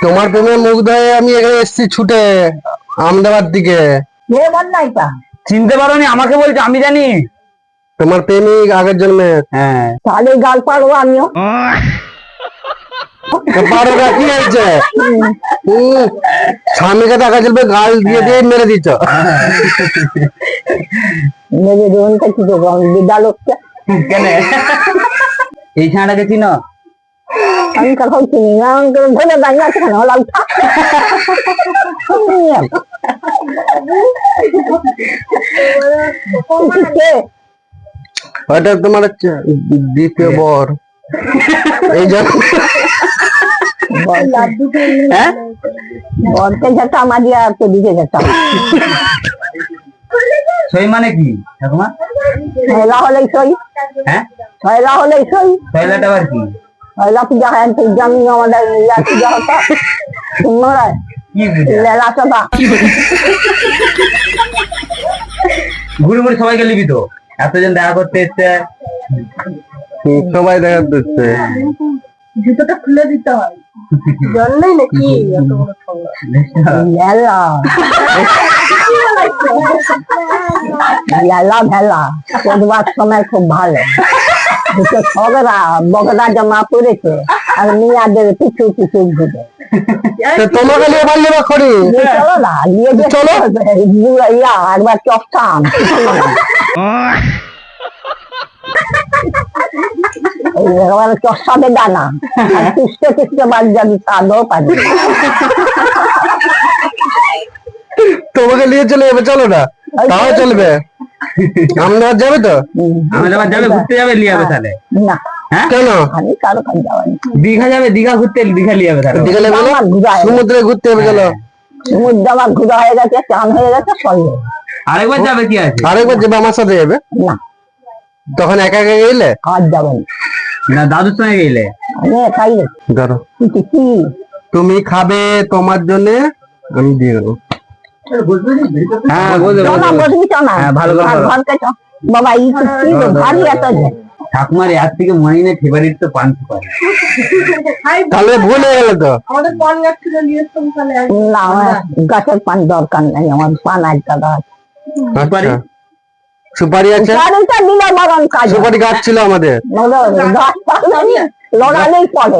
তোমার প্রেমে মুগ্ধ হয়ে আমি এখানে এসেছি ছুটে আহমেদাবাদ দিকে। চিনতে পারোনি? আমাকে বলছো, আমি জানি তোমার প্রেমিক আগের জন্মে। হ্যাঁ, তাহলে গাল পারবো আমিও। পারো না, কি হয়েছে? স্বামীকে টাকা চলবে গাল দিয়ে দিয়ে মেরে দিচ্ছ। মেরে দেবেনটা কি করবো আমি, বিদ্যালয়টা কেন এই ছানাটাকে চিনো? আমি কোথাও চিনি না, আমাকে ধরে দাঁড়িয়ে আছে কেন হলাম ওটা তোমার হচ্ছে দ্বিতীয় বর। এই জন্য বরকে যেটা আমার দিয়ে আর তো দিকে যেতাম। সই মানে কি ঠাকুমা? ছয়লা হলেই সই। হ্যাঁ, ছয়লা হলেই সই। সইলাটা আবার কি? ছয়লা পূজা হয়, জানি আমাদের পূজা হতো সুন্দর লেলা চাঁদা ঘুরে ঘুরে সবাইকে লিবি তো, এতজন দেখা করতে এসছে। সবাই দেখা দিচ্ছে। জুতোটা খুলে দিতে হয়, জানলেই নাকি লেলা লেলা ভেলা পড়বার সময় খুব ভালো। দুটো ঝগড়া বগদা জামা পড়েছে আর মিয়াদের পিছু পিছু ঘুরে। তোমাকে নিয়ে পারলে বা করি চলো না, নিয়ে যে চলো। ইয়া একবার চপটাম চষাবে দানা পুষতে পুষতে বাড়ি যাবি, তাদেরও পারি। তোমাকে নিয়ে চলে যাবে, চলো না তাও চলবে। আহমেদাবাদ যাবে তো? আহমেদাবাদ যাবে, ঘুরতে যাবে, লিয়ে যাবে তাহলে? না হ্যাঁ, কেন? আমি কারো কাছে যাওয়ানি। দীঘা যাবে, দীঘা ঘুরতে, দীঘা লিয়ে যাবে তাহলে? দীঘা যাবে না? আমার ঘুরা হয়ে গেছে। সমুদ্রে ঘুরতে যাবে, চলো। সমুদ্র আমার ঘুরা হয়ে গেছে, চান হয়ে গেছে, সব হয়ে গেছে। আরেকবার যাবে, কি আছে? আরেকবার যাবে, আমার সাথে যাবে। না তখন একা একা গেলে আর যাবো না, দাদুর সঙ্গে গেলে? আমি একাই গেছি। ধরো কি তুমি খাবে, তোমার জন্য আমি দিয়ে দেবো। হ্যাঁ, বলবে চল না, বসবি চল না। হ্যাঁ, ভালো করে আর বলো। ঘরকে চল। বাবা এই তো কি গো, ভারী এত যে। ঠাকুমার আজ থেকে মনে নেই ফেভারিট তো পান সুপারি। তাহলে ভুল হয়ে গেল তো। না আমার গাছের পান দরকার নাই, আমার পান আজ দাদা আছে। আচ্ছা, সুপারি আছে? গাড়িটা দিলে বরং কাজ হয়। সুপারি গাছ ছিল আমাদের। গাছ থাকলে লড়ালেই পড়ে।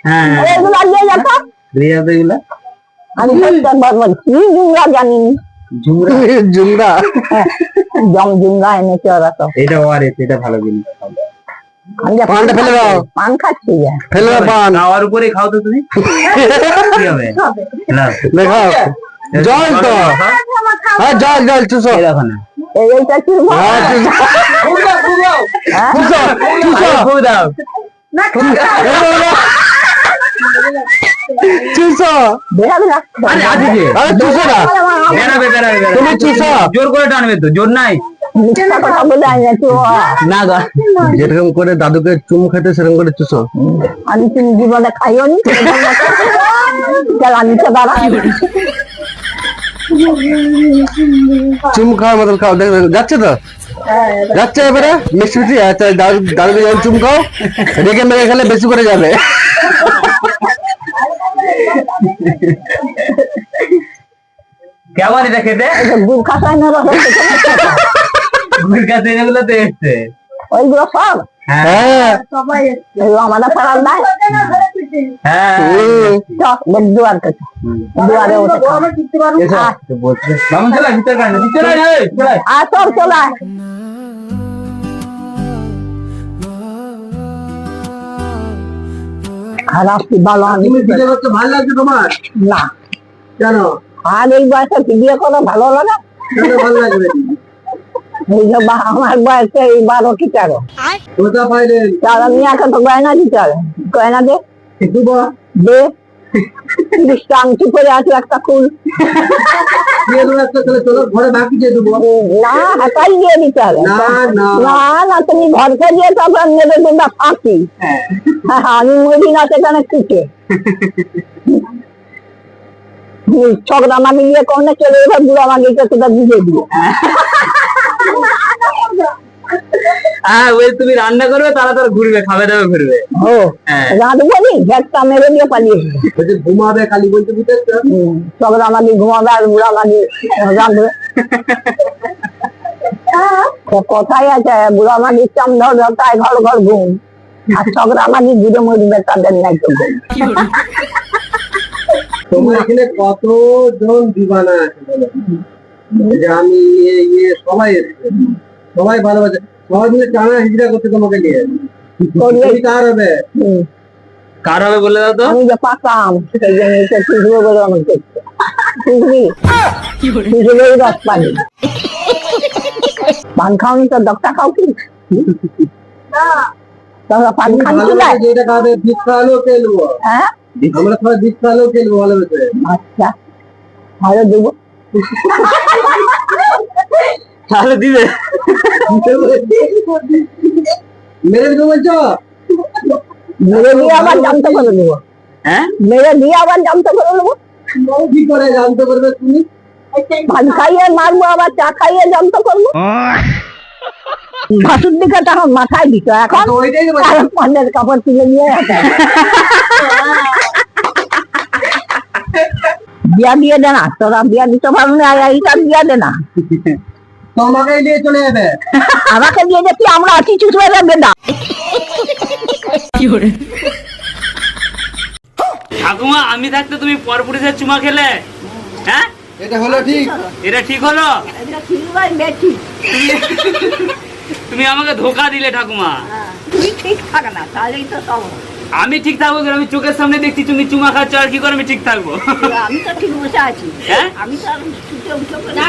হ্যাঁ, এগুলো দিয়ে যেত, দিয়ে যাবে এগুলা। আমি প্রত্যেকবার বলছি জুমরা জানিনি। ঝুমরা, জুমরা জম জুমরা এনেছে ওরা তো। এটা ওয়ারে, এটা ভালো জিনিস। আমি যে পানটা ফেলে দাও। পান খাচ্ছি যে। ফেলে দাও পান। খাওয়ার উপরে খাও তো তুমি, কি হবে? নাও। দেখাও জল তো। হ্যাঁ জল জল চুষো। এই দেখো না। এইটা কি হ্যাঁ, চুষো। চুষো, চুষো। আরে ফু দাও। চুষো। বেরাবে লাগছে। আরে আছে যে। আরে চুষো না। বেরাবে, বেরাবে, বেরাবে। তুমি চুষো। জোর করে টানবে তো, জোর নাই। মিথ্যা কথা বলে আনিয়েছি ও। না গো। যেরকম করে দাদুকে চুম খেতে সেরকম করে চুষো। আমি তুমি জীবনে খাইও নি। চল আমি তো দাঁড়া। চুম খাওয়ার মতন খাও, দেখো যাচ্ছে তো, যাচ্ছে এবারে মিষ্টি মিষ্টি। আচ্ছা দাদুকে যখন চুম খাও, রেখে মেরে খেলে বেশি করে যাবে। কেমন এটা খেতে? গুড় খাসায় না গুড় কাছে এগুলো তো এসছে। ওইগুলো সব হ্যাঁ এগুলো আমাদের ফেরার নাই। হ্যাঁ, দুয়ার কাছে দুয়ারে ওঠে এসো। বামুন চলে আয়, ভিতরে কার না, ভিতরে আয়, এই, চলে আয়। আর সব চলে খারাপ কি ভালো আমি ভিডিও করতে ভালো লাগছে তোমার? না। কেন? আর এই বয়সে ভিডিও করে ভালো লাগে? কেন ভালো লাগবে? এই যে আমার বয়সে এই 12 কি 13 কোথা পাইলেন? তারা মিয়াকে তো গয়না দিতে হবে। গয়না দে দেবো। দে 30টা আংটি পরে আছে, একটা ফুল দিয়ে দেবো একটা, তাহলে চলো ঘরে বাকি দিয়ে দেবো। না হাতাই দিয়ে দিতে হবে। না, না। না না তুমি ঘরকে দিয়ে তারপর নেবে তোমরা ফাঁকি। হ্যাঁ আমি মরি না সেখানে খুঁজে ছোকরা মামি গিয়ে কোনে চলে এবার বুড়া মাগিকে সেটা বুঝে দিয়ে হ্যাঁ ওই তুমি রান্না করবে, তারা তারা ঘুরবে, খাবে দাবে ঘুরবে। ও হ্যাঁ। রাঁধবো নি, গ্যাসটা মেরে দিয়ে পালিয়ে বলছে ঘুমাবে খালি, বলতে বুঝতে ঝগড়া মাগি ঘুমাবে আর বুড়া মাগি রাঁধবে। তো কথাই আছে বুড়া মাগি চাম ধর তাই ঘর ঘর ঘুম, আর ঝগড়া মাগি ঘুরে মরবে তাদের নাই তো ঘুম। তোমার এখানে কতজন দিবানা আছে বলো? যে আমি সবাই এসছে, সবাই ভালোবাসে, সবাই মিলে টানা হিজড়া করতে তোমাকে নিয়ে। তুমি কার হবে? কার হবে বলে দাও তো। আমি যে পাকাম সেই জন্য এটা ঠিকবে বলে অনেক দেখছে, বুঝলি? ঠিকবেই রস পানি পান খাওনি তো ডক্টর খাও কি তোমরা পান তুমি খাচ্ছি না? ভালোবাসে যেটা খাবে, বিষ খাওয়ালেও খেলবো, হ্যাঁ আমরা সবাই বিষ খাওয়ালেও খেলবো ভালোবেসে। আচ্ছা ভালো দেবো। তাহলে দিবে। মেরে দেবো বলছো? মেরে দিয়ে আবার জানতে করে দেবো, হ্যাঁ মেরে দিয়ে আবার জানতে করে দেবো। কি করে জানতে পারবে তুমি? ভাত খাইয়ে মারবো, আবার চা খাইয়ে জানতে করবো। ভাসুর দিকে তখন মাথায় দিত, এখন তো ওইটাই তো বলছি। আর পানের কাপড় তুলে নিয়ে আসে। বিয়া দিয়ে দে না, তোরা বিয়া দিতে পারবি না, এইটা বিয়া দে না। তোমাকে নিয়ে চলে যাবে। আমাকে দিয়ে দেখি আমরা আছি চুষবে লাগবে না। ঠাকুমা আমি থাকতে তুমি পরপুরুষের চুমা খেলে, হ্যাঁ এটা হলো ঠিক? এটা ঠিক হলো? তুমি আমাকে ধোকা দিলে ঠাকুমা। তুই ঠিক থাক না, তাহলেই তো সব। আমি ঠিক থাকবো কেন? আমি চোখের সামনে দেখছি তুমি চুমা খাচ্ছ, আর কি করে আমি ঠিক থাকবো? আমি তো ঠিক বসে আছি, হ্যাঁ? আমি তো আর ছুটে উঠে পারি না।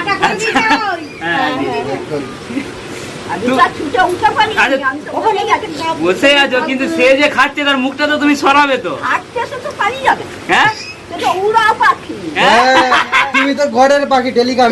হ্যাঁ। আমি তো আর ছুটে উঠে পারি না, আচ্ছা, আমি তো ওখানেই আছি। বসে আছো, কিন্তু সে যে খাচ্ছে তার মুখটা তো তুমি সরাবে তো, হাঁটতে সে তো পারি যাবে, হ্যাঁ? সে তো উড়া পাখি। হ্যাঁ? তুমি তো ঘরের পাখি, টেলিগ্রাম।